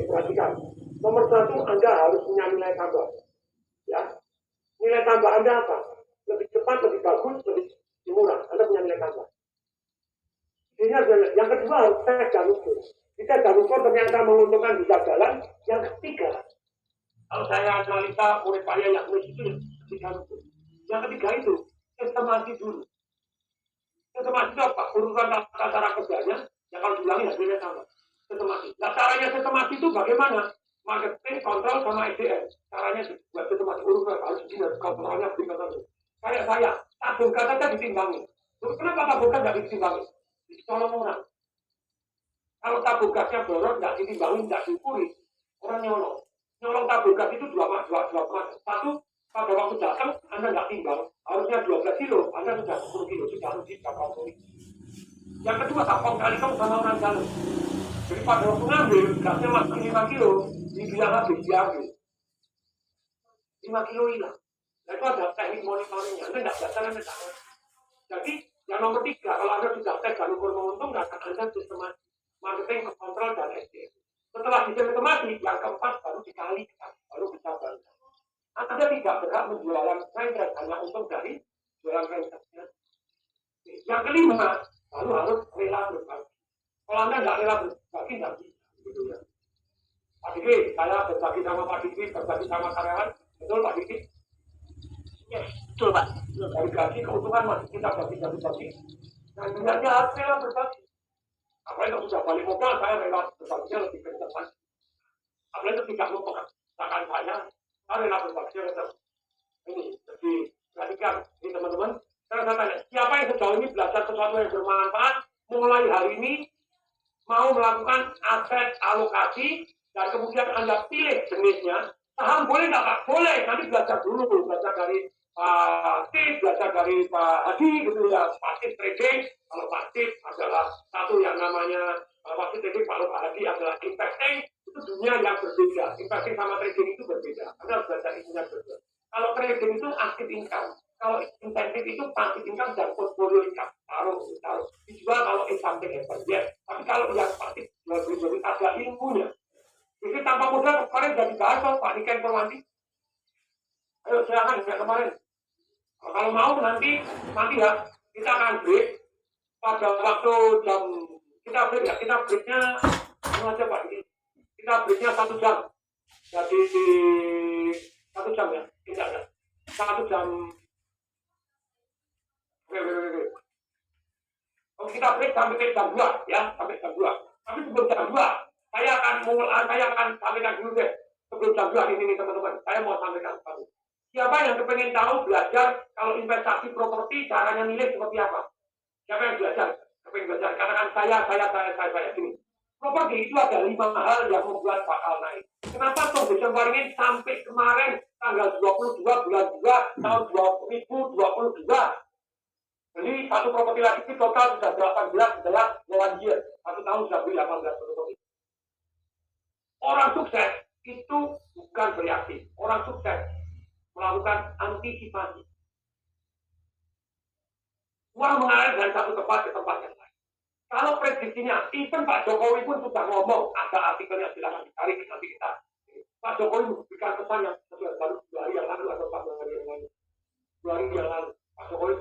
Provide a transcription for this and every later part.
perhatikan. Nomor satu, Anda harus punya nilai tambah. Ya, nilai tambah Anda apa? Lebih cepat, lebih bagus, lebih murah. Anda punya nilai tambah. Ini yang kedua harus tes dan ukur. Kita dan ukur ternyata menguntungkan bisa jalan. Yang ketiga, kalau saya analisa murid saya yang itu ketiga ukur. Yang ketiga itu sistematis dulu. Sistematis itu apa? Urutan cara kerjanya yang kalau diulangi hasilnya sama. Sistematis. Nah, caranya sistematis itu bagaimana? Marketing, kontrol, sama SDM. Caranya buat sistematis. Urutan harus begini, kontrolnya begini. Kayak saya, tabung gas saja ditimbangi. Kenapa tabung gas tidak ditimbangi? Ditolong orang. Kalau tabung gasnya boros, tidak ditimbangi, tidak diukuri, orang nyolong. Nyolong tabung gas itu dua. Satu, pada waktu datang, Anda tidak timbang. Harusnya 12 kilo, Anda sudah 10 kilo, sudah rugi, sudah komponi. Yang kedua, tampang kali kamu sama orang dalam. Jadi pada waktu ngambil, gasnya masih 5 kilo, dibilang habis, diambil. 5 kilo hilang. Nah, itu ada teknik monitoringnya. Anda tidak datang, Anda tidak. Jadi, yang nomor 3, kalau Anda sudah tes dan ukur menguntungkan, Anda sistematis. Marketing, kontrol, dan SDM. Setelah sistematis, yang keempat baru dikalikan, baru bisa bangga. Anda tidak berhak menjualan franchise hanya untung dari jualan franchise-nya. Yang kelima, baru harus rela berbagi. Kalau Anda nggak rela berbagi, nggak bisa. Gitu ya. Pak Diki, saya berbagi sama Pak Diki, berbagi sama karyawan. Betul Pak Diki? Ya, betul Pak. Dari gaji keuntungan masih kita bagi. Nah, sebenarnya harus rela berbagi. Apalagi kalau sudah balik modal, saya rela berbaginya lebih kencang. Apalagi itu tidak mempekerjakan saya rela berbaginya kencang. Ini, jadi perhatikan, ini teman-teman. Saya tanya, siapa yang sejauh ini belajar sesuatu yang bermanfaat, mulai hari ini, mau melakukan aset alokasi, dan kemudian Anda pilih jenisnya, saham boleh nggak Pak? Boleh, nanti belajar dulu, belajar dari Pak Steve, belajar dari Pak Hadi, gitu ya, pasif trading. Kalau pasif adalah satu yang namanya pasif trading, kalau Pak Hadi adalah investing, itu dunia yang berbeda. Investing sama trading itu berbeda. Anda harus belajar itunya berbeda. Kalau trading itu active income, kalau insentif itu passive income dan portfolio income. Taruh, dijual kalau something happen, ya. Tapi kalau yang pasif, jual beli ada ilmunya. Jadi tanpa modal kemarin jadi bahas Pak Niken Perwandi. Ayo silakan ya kemarin. Kalau mau nanti ya kita akan break pada waktu jam kita breaknya aja Pak. Kita breaknya 1 jam. Jadi 1 jam ya, tidak ada 1 jam. Oke. Kita break sampai jam 2 ya, sampai jam 2. Tapi sebelum jam 2 saya akan sampaikan dulu deh. Sebelum jam 2 ini teman-teman, saya mau sampaikan sesuatu. Siapa yang kepengen tahu belajar kalau investasi properti caranya milih seperti apa? Siapa yang kepengen belajar? Katakan saya gini. Properti itu ada 5 hal yang membuat bakal naik. Kenapa Tom Desember ini sampai kemarin tanggal 22 bulan 2 tahun 2022? Jadi satu properti lagi itu total sudah 18 adalah 1 year. 1 tahun sudah beli 18 properti. Orang sukses itu bukan bereaksi. Orang sukses melakukan antisipasi. Uang mengalir dari satu tempat ke tempat yang lain. Kalau prediksinya, even Pak Jokowi pun sudah ngomong, ada artikelnya silakan dicari nanti kita. Pak Jokowi memberikan pesan yang baru 2 hari yang lalu atau 4 hari yang lalu. 2 hari yang lalu, Pak Jokowi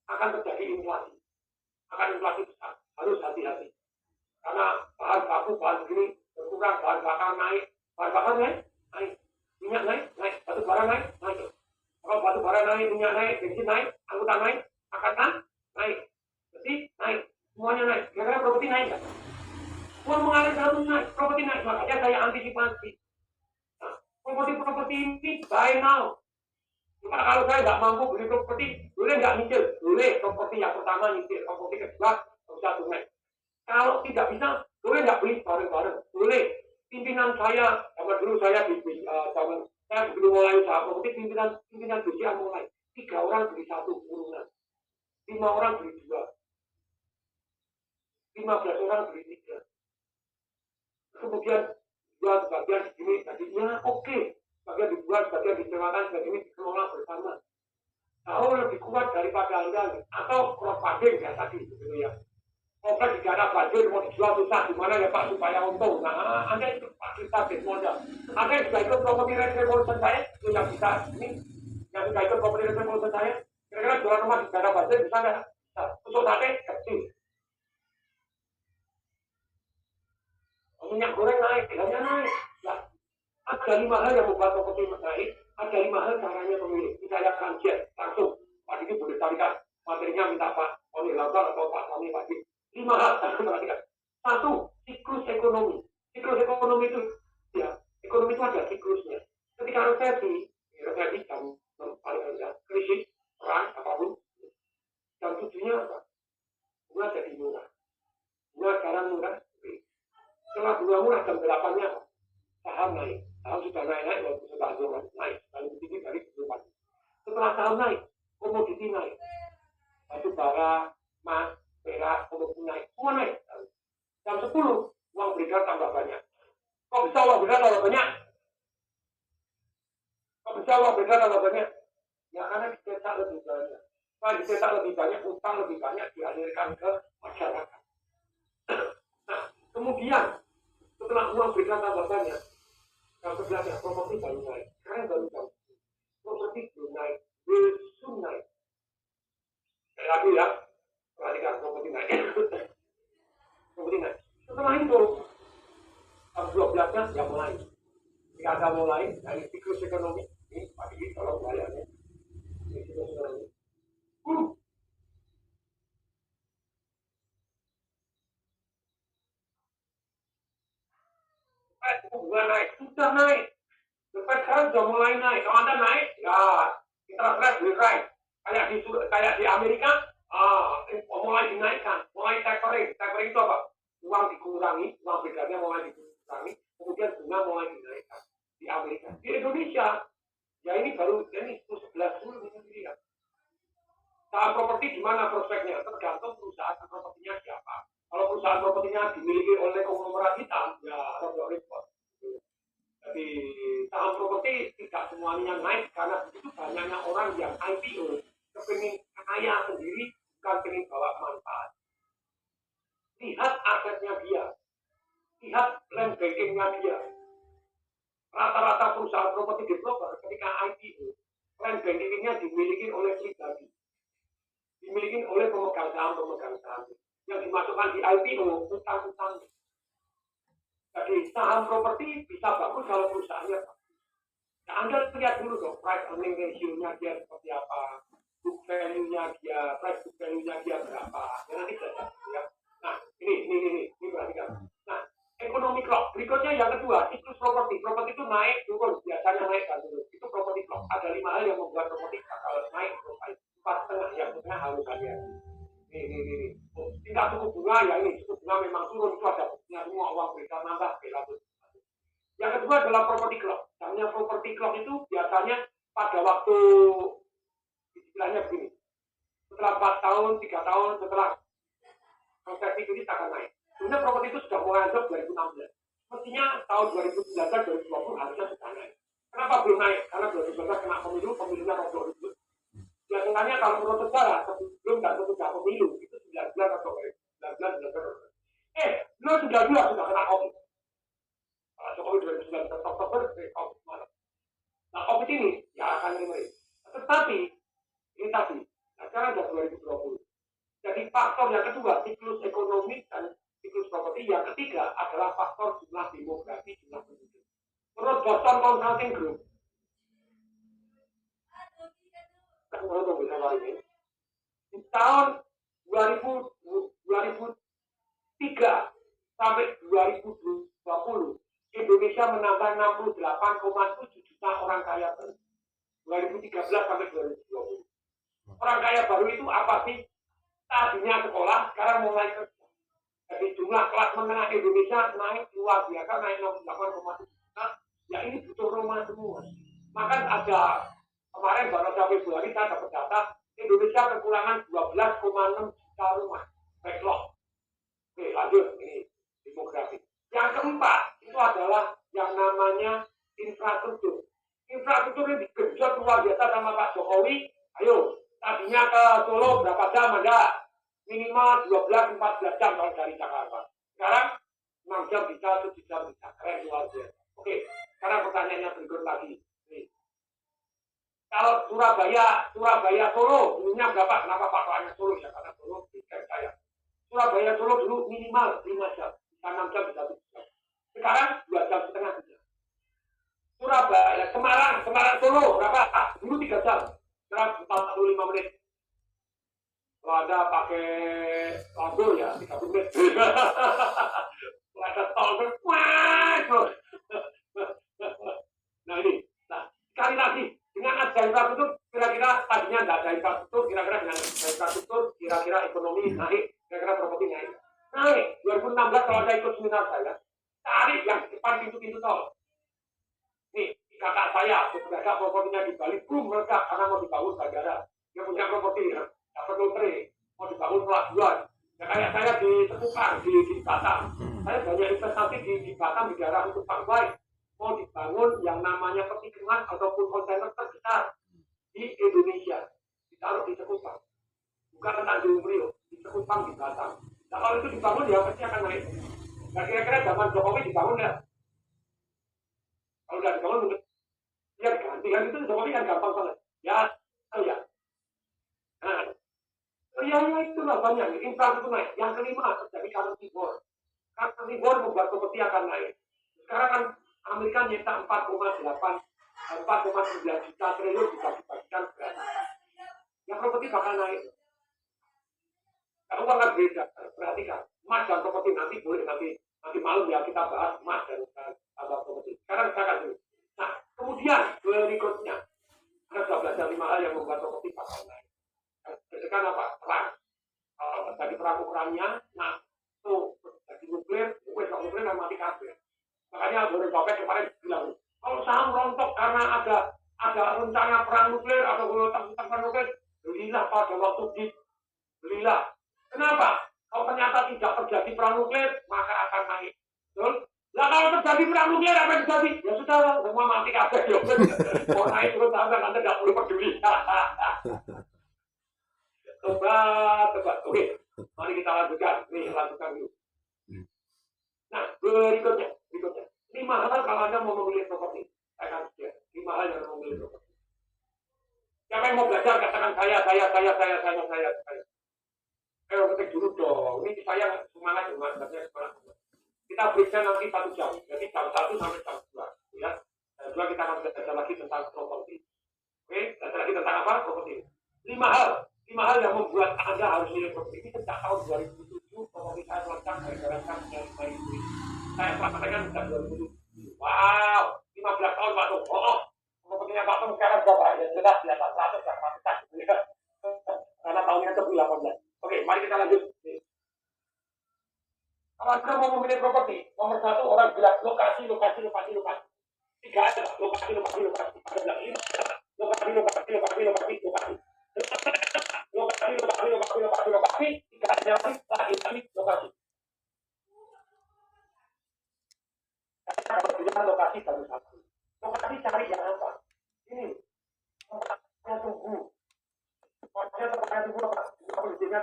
akan terjadi inflasi. Akan inflasi besar. Harus hati-hati. Karena bahan baku, bahan begini berkurang, bahan bakar naik. Bahan bakar naik. Minyak naik. Batu bara naik. Kalau batu bara naik, minyak naik, bensin naik, angkutan naik, angkatan naik. Jadi naik. Semuanya naik. Kira-kira properti naik nggak? Uang mengalir selalu naik. Properti naik. Makanya saya antisipasi. Nah, properti ini buy now. Cuma kalau saya nggak mampu beli properti, boleh nggak nyicil? Boleh. Properti yang pertama nyicil. Properti kedua bisa tunai. Kalau tidak bisa, boleh nggak beli bareng-bareng? Boleh. Pimpinan saya, zaman dulu saya di zaman saya belum mulai usaha properti, pimpinan BCA mulai 3 orang beli 1 kurungan, 5 orang beli 2, 15 orang beli 3. Kemudian jual sebagian segini, tadinya oke. Sebagian dijual, sebagian disewakan, sebagian ini dikelola bersama. Jauh lebih kuat daripada Anda atau cross funding ya tadi, gitu ya. Kompleks di daerah banjir mau dijual susah, gimana ya Pak supaya untung? Nah, Anda itu Pak kita demo aja. Ada yang sudah ikut property rights revolution saya, itu yang bisa ini, yang sudah ikut property rights revolution saya, kira-kira jualan rumah di daerah Banjar bisa nggak? Nah, untuk sate kecil. Minyak goreng naik, harganya naik. Nah, ada 5 hal yang membuat properti naik, ada 5 hal caranya memilih. Misalnya transit langsung, Pak ini boleh carikan materinya minta Pak Tony Lampar atau Pak Tony Pak Dik. 5 hal perhatikan. Satu, siklus ekonomi. Siklus ekonomi itu, ya, ekonomi itu ada siklusnya. Ketika resesi jam paling rendah, krisis, perang, apapun, jam 7-nya apa? Bunga jadi murah. Bunga sekarang murah. Setelah bunga murah jam 8-nya saham naik. Saham sudah naik-naik, walaupun sudah naik. Paling tinggi dari sebelum. Setelah saham naik, komoditi naik. Batu bara, emas, perak, komoditi naik. Semua naik. Jam 10, uang beredar tambah banyak. Kok bisa uang beredar tambah banyak? Kok bisa uang beredar tambah banyak? Ya karena dicetak lebih banyak. Kalau dicetak lebih banyak, utang lebih banyak dialirkan ke masyarakat. Nah, kemudian setelah uang beredar tambah banyak, yang sebelahnya properti baru naik. Sekarang baru tahu. Properti belum naik, belum naik. Sekali lagi ya, perhatikan properti naik. Properti naik. Setelah itu, jam 12-nya ya mulai. Jika ada mulai dari siklus ekonomi, ini pagi kalau bayarnya, ini siklus ekonomi. Bunga naik, sudah naik. Lepas sekarang sudah mulai naik. Kalau Anda naik, ya interest rate will rise. Kayak di Amerika, mulai dinaikkan, mulai tapering. Tapering itu apa? Uang dikurangi, uang beredarnya mulai dikurangi, kemudian bunga mulai dinaikkan di Amerika. Di Indonesia, ya ini baru ini 11 dulu ini ya. Saham properti gimana prospeknya? Tergantung perusahaan propertinya siapa. Kalau perusahaan propertinya dimiliki oleh konglomerat hitam, ya rada repot. Jadi saham properti tidak semuanya naik karena begitu banyaknya orang yang IPO kepingin kaya sendiri, bukan pengen bawa manfaat. Lihat asetnya dia, lihat land bankingnya dia. Rata-rata perusahaan properti developer ketika IPO, land bankingnya dimiliki oleh pribadi, dimiliki oleh pemegang saham yang dimasukkan di IPO utang-utang. Jadi saham properti bisa bagus kalau perusahaannya bagus. Nah, Anda lihat dulu dong price earning ratio-nya dia seperti apa, book value-nya dia, price book value-nya dia berapa. Ya nanti saja ya. Nah, ini perhatikan. Nah, ekonomi clock. Berikutnya yang kedua, siklus properti. Properti itu naik turun, biasanya naik dan turun. Itu properti clock. Ada 5 hal yang membuat properti bakal naik, 4,5 yang setengah harus ada. Ini. Tingkat suku bunga ya ini, suku bunga memang turun, itu ada buktinya semua, uang beredar nambah, relatif. Yang kedua adalah property clock. Namanya property clock itu biasanya pada waktu istilahnya begini. Setelah 4 tahun, 3 tahun, setelah resesi ini akan naik. Sebenarnya properti itu sudah mulai anjlok 2016. Mestinya tahun 2019-2020 harusnya sudah naik. Kenapa belum naik? Karena 2019 kena pemilunya roboh ribut. Biasanya kalau menurut sejarah sebelum dan sesudah pemilu itu 19 atau 19. Lo sudah kena COVID. Jokowi 2019 Oktober COVID Maret. Nah COVID ini ya akan menaik. Tetapi ini tadi, nah sekarang sudah 2020. Jadi faktor yang kedua siklus ekonomi dan siklus properti. Yang ketiga adalah faktor jumlah demografi, jumlah penduduk. Menurut Boston Consulting Group, di tahun 2003 sampai 2020 Indonesia menambah 68,7 juta orang kaya baru. 2013 sampai 2020. Orang kaya baru itu apa sih? Tadinya sekolah, sekarang mulai kerja. Jadi jumlah kelas menengah Indonesia naik luar biasa, naik 68,7 juta. Ya ini butuh rumah semua. Maka ada kemarin baru sampai Februari saya dapat data Indonesia kekurangan 12,6 juta rumah backlog. Oke, lanjut ini demografi. Yang keempat itu adalah yang namanya infrastruktur. Infrastruktur ini digenjot luar biasa sama Pak Jokowi. Ayo, tadinya ke Solo berapa jam Anda? Minimal 12-14 jam kalau dari Jakarta. Sekarang 6 jam bisa, 7 jam bisa. Keren luar biasa. Surabaya Solo dulunya berapa? Kenapa patokannya Solo ya? Karena Solo di saya. Surabaya Solo dulu minimal 5 jam, bisa 6 jam, bisa 7 jam. Sekarang 2 jam setengah jam. Surabaya, Semarang Solo berapa? Dulu 3 jam, sekarang 45 menit. Kalau Anda pakai lampu ya 30 menit. Kalau ada tol, wah, nah ini, sekali lagi dengan ada infrastruktur, kira-kira tadinya tidak ada infrastruktur, kira-kira dengan infrastruktur, kira-kira ekonomi naik, kira-kira properti naik. Naik 2016 kalau Anda ikut seminar saya, cari yang di depan pintu-pintu tol. Nih, kakak saya, sebenarnya propertinya di Bali, belum meledak karena mau dibangun bandara. Dia punya properti, ya, dapat lotre, mau dibangun pelabuhan. Ya kayak saya di Sekupang, di Batam. Saya banyak investasi di Batam, di daerah untuk Pantai. Mau dibangun yang namanya peti kemas ataupun kontainer terbesar di Indonesia. Ditaruh di Sekupang. Bukan Tanjung Priok, di Sekupang, di Batam. Nah kalau itu dibangun, ya pasti akan naik. Nah kira-kira zaman Jokowi dibangun ya? Kalau nggak dibangun, mungkin ya ganti. Kan itu Jokowi kan gampang banget. Ya, oh ya. Nah, ya itulah banyak. Infrastruktur naik. Yang kelima, terjadi currency war. Currency war membuat properti akan naik. Sekarang kan Amerika nyetak 4,9 juta triliun bisa dibagikan gratis. Yang properti bakal naik. Kalau uang kan beda. Perhatikan. Emas dan properti nanti boleh nanti malam ya kita bahas emas dan properti. Sekarang saya kasih. Nah, kemudian berikutnya Anda sudah belajar 5 hal yang membuat properti bakal naik. Sekarang apa? Perang. Jadi perang-perangnya, nah itu jadi nuklir yang mati kabel. Makanya Warren Buffett kemarin bilang, kalau saham rontok karena ada rencana perang nuklir atau perang nuklir, belilah pada waktu belilah. Kenapa? Kalau ternyata tidak terjadi perang nuklir, maka akan naik. Betul? Nah kalau terjadi perang nuklir apa yang terjadi? Ya sudah, semua mati kabel. Mau naik turun sampai Anda tidak perlu peduli. Tebak. Oke, mari kita lanjutkan. Nih, lanjutkan dulu. Nah, berikutnya. 5 hal kalau Anda mau memilih properti. Saya akan share 5 hal yang mau memilih properti. Siapa yang mau belajar, katakan saya. Ayo ketik dulu dong. Ini saya semangat. Kita berikan nanti 1 jam. Jadi jam 1 sampai jam 2. Ya. Jam 2 kita akan belajar lagi tentang properti. Oke, belajar lagi tentang apa? Properti. 5 hal yang membuat Anda harus milih properti. Ini sejak tahun 2007, properti saya melakukan gara-gara saya ini. Saya praktekkan sejak 2007. Wow, 15 tahun Pak Tung. Propertinya Pak Tung sekarang berapa? Ya jelas di atas 100 ya, karena tahunnya itu 18. Oke, mari kita lanjut. Kalau Anda mau memilih properti, nomor 1 orang bilang lokasi. 3 ada lokasi. Ada bilang ini lokasi. Lokasi, 3 ada lagi lokasi. Kalau lokasi baru 1. Lokasi cari yang apa? Ini tempatnya tumbuh. Tempatnya tumbuh apa? Penduduknya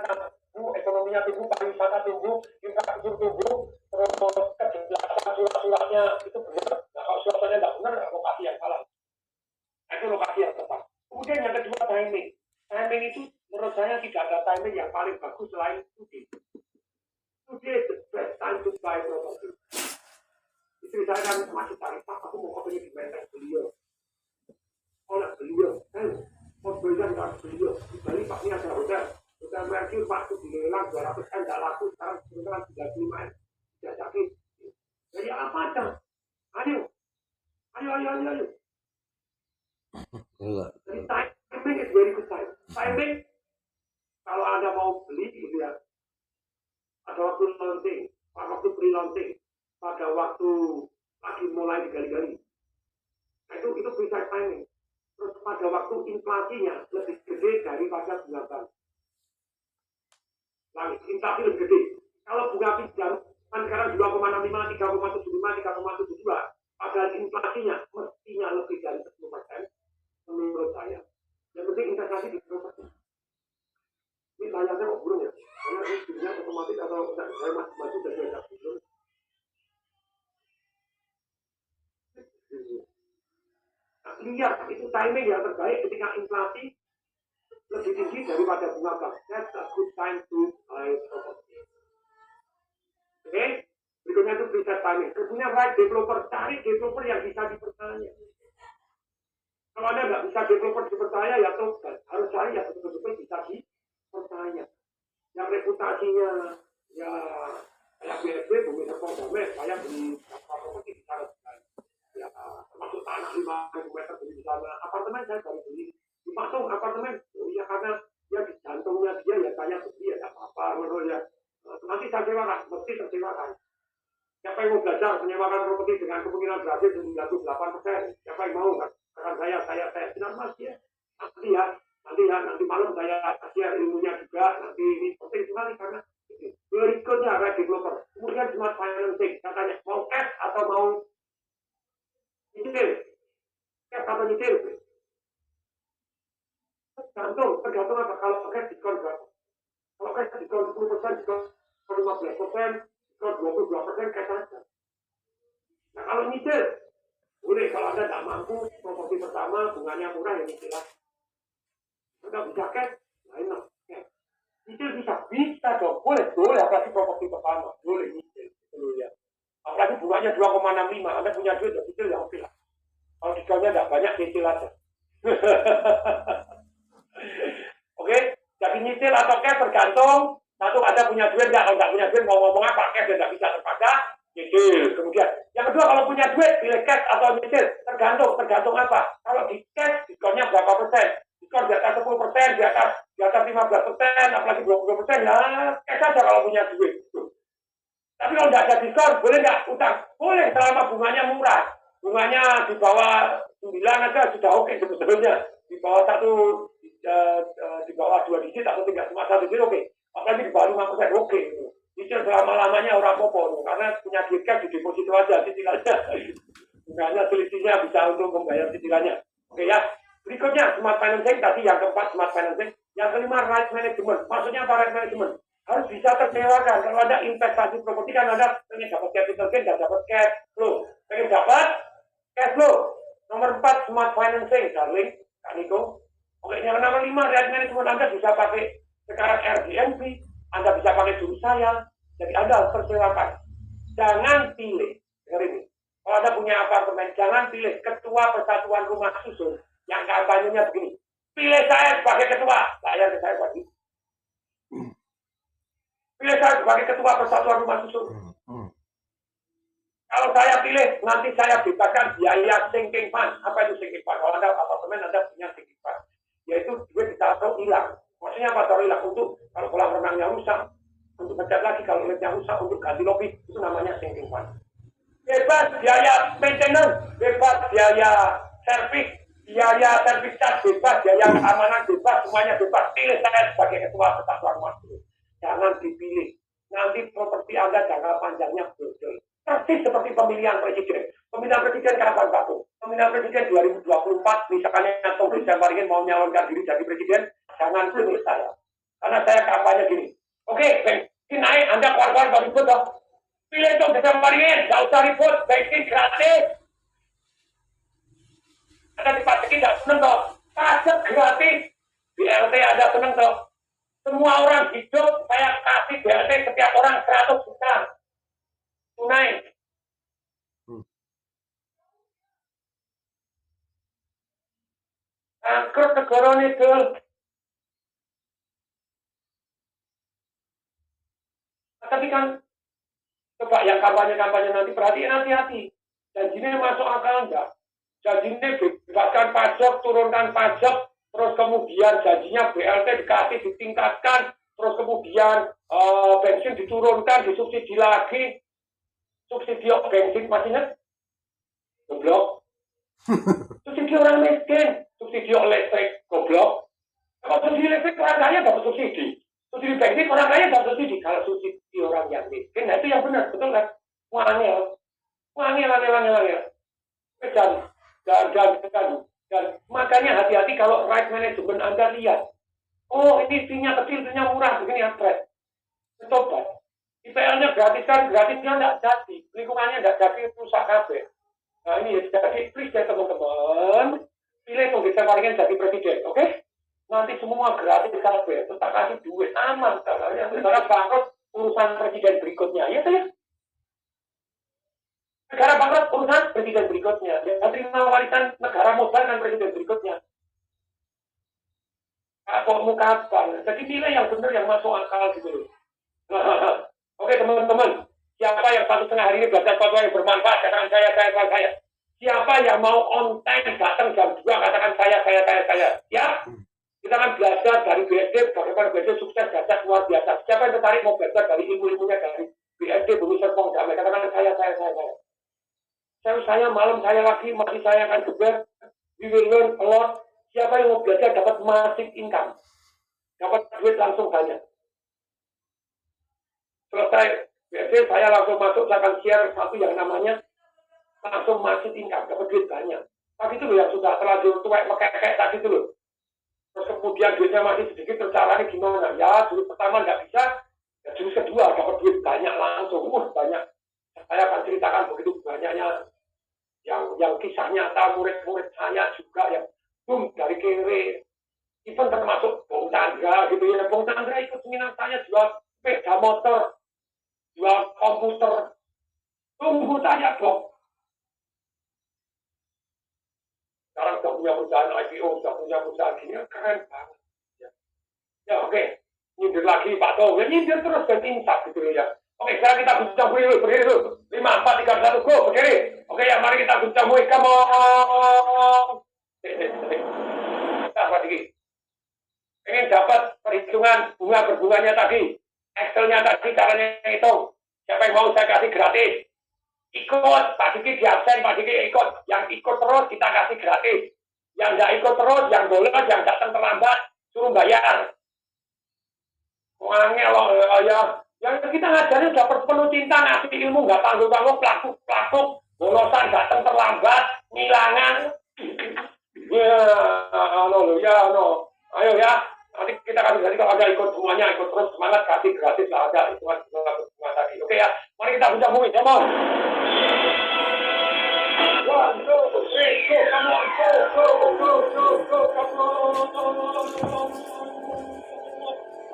tumbuh, ekonominya tumbuh, pariwisata tumbuh, infrastruktur tumbuh, terus kejelasan surat-suratnya itu benar. Nah kalau suratnya tidak benar, lokasi yang salah. Itu lokasi yang tepat. Kemudian yang kedua timing. Timing itu menurut saya tidak ada timing yang paling bagus selain studi. Studi is the best time to buy property. Istri saya kan masih cari, Pak, aku mau kopinya di Menteng beliau. Beliau. Mau beliau nggak beliau. Di Bali Pak ini ada hotel Mercure Pak itu dilelang 200 M nggak laku, sekarang sebenarnya 35 M. Tidak sakit. Jadi apa aja? Ayo. Jadi timing is very good time. Timing kalau Anda mau beli gitu ya, ada waktu launching, waktu pre-launching, pada waktu lagi mulai digali-gali. Nah itu precise timing. Terus pada waktu inflasinya lebih gede daripada bunga bank. Inflasi lebih gede. Kalau bunga pinjam kan sekarang 2,65, 3,75, 3,72, padahal inflasinya mestinya lebih dari 10%. Menurut saya, yang penting investasi di properti. Ini layarnya kok burung ya? Karena ini dunia otomatis atau saya masih maju dan saya burung. Nah, 5 lihat itu timing yang terbaik ketika inflasi lebih tinggi daripada bunga bank. That's a good time to buy property. Oke, berikutnya itu preset timing. Kemudian right developer, cari developer yang bisa dipercaya. Kalau Anda nggak bisa developer dipercaya, ya tobat. Harus cari yang betul-betul bisa dipercaya. Yang reputasinya, ya kayak BSD, Bumi Serpong Damai, saya beli properti di sana. Ya, termasuk tanah 5.000 meter beli di sana. Apartemen saya baru beli. Di Patung apartemen, oh ya karena ya di jantungnya dia ya saya beli ya apa menurut ya. Nanti saya sewakan, mesti tersewakan. Siapa yang mau belajar menyewakan properti dengan kemungkinan berhasil 98%? Siapa yang mau kan? Karena saya benar mas ya. Nanti malam saya share ilmunya juga. Nanti ini penting sekali karena berikutnya ada developer. Kemudian smart financing, katanya mau cash atau mau nyicil? Cash atau nyicil? Tergantung apa? Kalau cash diskon berapa? Kalau cash diskon 10%, diskon 15%, diskon 22% cash aja. Nah kalau nyicil, boleh kalau Anda tidak mampu, properti pertama bunganya murah ya nyicil lah. Anda bisa cash, lain lah. Nyicil bisa dong, boleh, apalagi properti pertama, boleh nyicil, gitu ya. Apalagi bunganya 2,65, Anda punya duit, ya nyicil ya oke lah. Kalau diskonnya tidak banyak, nyicil aja. Oke, jadi nyicil atau cash tergantung. Satu Anda punya duit nggak, kalau nggak punya duit mau ngomong apa, cash tidak bisa terpaksa, nyicil. Kemudian yang kedua kalau punya duit pilih cash atau nyicil, tergantung apa. Kalau di cash diskonnya berapa persen? Diskon di atas 10%, di atas 15%, apalagi 20%, ya cash saja kalau punya duit. Tapi kalau nggak ada diskon, boleh nggak utang? Boleh selama bunganya murah. Bunganya di bawah 9 aja sudah oke sebetulnya. Di bawah di bawah 2 digit atau tidak cuma 1 digit oke. Apalagi di bawah 5% oke. Cicil selama-lamanya orang popo karena punya duit cash di deposito aja cicilannya. Bunganya selisihnya bisa untuk membayar cicilannya. Oke ya. Berikutnya smart financing tadi yang keempat smart financing. Yang kelima right management. Maksudnya apa right management? Harus bisa tersewakan. Kalau ada investasi properti kan ada pengen dapat capital gain dan dapat cash flow. Pengen dapat cash flow. Nomor 4 smart financing, darling, Kak Niko. Oke, yang nomor 5 right management Anda bisa pakai sekarang Airbnb, Anda bisa pakai jurus saya. Jadi Anda harus tersewakan. Jangan pilih, dengar ini. Kalau Anda punya apartemen, jangan pilih ketua persatuan rumah susun yang kampanyenya begini. Pilih saya sebagai ketua, bayar ke saya lagi. Pilih saya sebagai ketua persatuan rumah susun. Kalau saya pilih, nanti saya bebaskan biaya sinking fund. Apa itu sinking fund? Kalau Anda apartemen, Anda punya sinking fund. Yaitu duit ditaruh hilang. Maksudnya apa taruh hilang? Untuk kalau kolam renangnya rusak, untuk ngecat lagi kalau liftnya rusak, untuk ganti lobi, itu namanya sinking fund. Bebas biaya maintenance, bebas biaya servis charge bebas, biaya keamanan bebas, semuanya bebas. Pilih saya sebagai ketua persatuan rumah susun. Jangan dipilih. Nanti properti Anda jangka panjangnya bocor. Persis seperti pemilihan presiden. Pemilihan presiden kapan Pak? Pemilihan presiden 2024, misalkan atau Desember ingin mau nyalonkan diri jadi presiden, jangan pilih saya. Karena saya kampanye gini. Oke, bensin naik, Anda keluar-keluar baru ribut dong. Pilih dong Desember ini, nggak usah ribut, bensin gratis. Anda dipajaki nggak seneng dong. Pajak gratis. BLT Anda seneng dong. Semua orang hidup, saya kasih BLT setiap orang 100 juta. Tunai. Angker negara ini dul. Tapi kan, coba yang kampanye-kampanye nanti, perhatiin hati-hati. Janjinya masuk akal enggak? Janjinya bebaskan pajak, turunkan pajak, terus kemudian janjinya BLT dikasih, ditingkatkan, terus kemudian bensin diturunkan, disubsidi lagi. Subsidi bensin masih ingat? Goblok. Subsidi orang miskin, subsidi listrik, goblok. Kalau subsidi listrik orang kaya dapat subsidi. Subsidi bensin orang kaya dapat subsidi. Kalau subsidi orang yang miskin, nah itu yang benar, betul kan? Wangil. Dan makanya hati-hati kalau right management Anda lihat. Oh ini fee-nya kecil, fee-nya murah, begini ya, trade. Coba. IPL-nya gratisnya tidak jadi, lingkungannya tidak jadi, rusak kabeh. Nah ini ya, jadi please ya teman-teman, pilih Bung Paringan jadi presiden, oke? Nanti semua gratis kabeh, tetap kasih duit aman, yang negara bangkrut urusan presiden berikutnya, ya ya. Negara bangkrut urusan presiden berikutnya, ya terima warisan negara modal dan presiden berikutnya. Kok mukakan, jadi pilih yang benar yang masuk akal gitu loh. Oke teman-teman, siapa yang 1,5 hari ini belajar sesuatu yang bermanfaat, katakan saya. Siapa yang mau on time datang jam 2, katakan saya. Ya, kita akan belajar dari BSD, bagaimana BSD sukses, belajar luar biasa. Siapa yang tertarik mau belajar dari ilmu-ilmunya dari BSD, Bumi Serpong Damai, katakan saya. Saya malam saya lagi, masih saya akan geber, we will learn a lot. Siapa yang mau belajar dapat massive income, dapat duit langsung banyak. Selesai BSD, saya langsung masuk, saya akan share satu yang namanya langsung masuk income, dapat duit banyak. Tapi itu loh yang sudah terlanjur tuwek mekek tadi itu loh. Terus kemudian duitnya masih sedikit, terus caranya gimana? Ya, jurus pertama nggak bisa, ya jurus kedua dapat duit banyak langsung. Banyak. Saya akan ceritakan begitu banyaknya yang kisah nyata murid-murid saya juga yang dari kere. Even termasuk Bung Chandra gitu ya. Bung Chandra ikut seminar saya jual sepeda motor, jual komputer. Tunggu saya, Bang. Sekarang sudah punya perusahaan IPO, sudah punya perusahaan gini, keren banget. Ya oke, nyindir lagi Pak Toh, ya nyindir terus dan insaf gitu ya. Oke, sekarang kita bincang berdiri dulu. 5, 4, 3, 1, go, berdiri. Oke ya, mari kita bincang mulai, come on. Kita lagi. Ingin dapat perhitungan bunga berbunganya tadi. Excelnya tadi caranya hitung. Siapa yang mau saya kasih gratis? Ikut, Pak Diki di absen, Pak Diki ikut. Yang ikut terus kita kasih gratis. Yang nggak ikut terus, yang bolos, yang datang terlambat, suruh bayar. Wangnya loh, ya. Yang kita ngajarin udah penuh cinta, ngasih ilmu, nggak tanggung-tanggung, pelakuk, bolosan, datang terlambat, ngilangan. Ayo ya. Nanti kita kasih gratis, kalau ada ikut semuanya, ikut terus, semangat, kasih gratis lah ada. Hitungan bunga tadi. Oke ya, mari kita bisa mulai, come on. 1, 2, 3, go, come on, go, come on.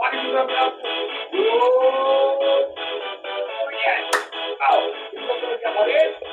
Mari kita berlaku. Oh, yes. Wow, kita berlaku.